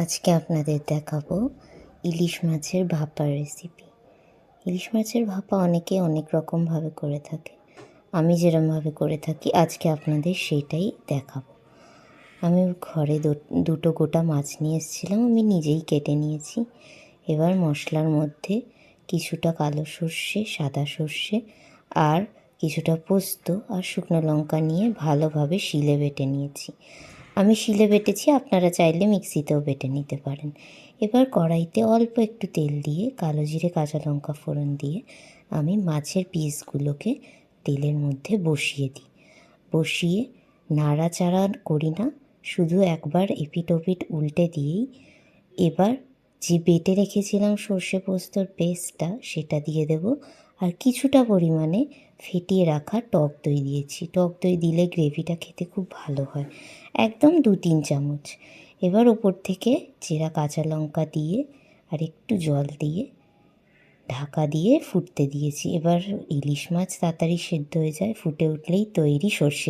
আজকে আপনাদের দেখাবো ইলিশ মাছের ভাপার রেসিপি। ইলিশ মাছের ভাপা অনেকে অনেক রকমভাবে করে থাকে। আমি যেরমভাবে করে থাকি আজকে আপনাদের সেটাই দেখাবো। আমি ঘরে দুটো গোটা মাছ নিয়ে এসেছিলাম, আমি নিজেই কেটে নিয়েছি। এবার মশলার মধ্যে কিছুটা কালো সর্ষে, সাদা সর্ষে আর কিছুটা পোস্ত আর শুকনো লঙ্কা নিয়ে ভালোভাবে শিলে বেটে নিয়েছি। আমি শিলে বেটেছি, আপনারা চাইলে মিক্সিতেও বেটে নিতে পারেন। এবার কড়াইতে অল্প একটু তেল দিয়ে কালো জিরে কাঁচা লঙ্কা ফোড়ন দিয়ে আমি মাছের পিসগুলোকে তেলের মধ্যে বসিয়ে দিই। বসিয়ে নাড়াচাড়া করি না, শুধু একবার এপিট ওপিট উল্টে দিয়েই এবার যে বেটে রেখেছিলাম সর্ষে পোস্তর পেস্টটা সেটা দিয়ে দেব। আর কিছুটা পরিমাণে ফেটিয়ে রাখা টক দই দিয়েছি। টক দই দিলে গ্রেভিটা খেতে খুব ভালো হয়, একদম 2-3 চামচ। এবার ওপর থেকে চেরা কাঁচা লঙ্কা দিয়ে আর একটু জল দিয়ে ঢাকা দিয়ে ফুটতে দিয়েছি। এবার ইলিশ মাছ তাড়াতাড়ি সেদ্ধ হয়ে যায়, ফুটে উঠলেই তৈরি সর্ষে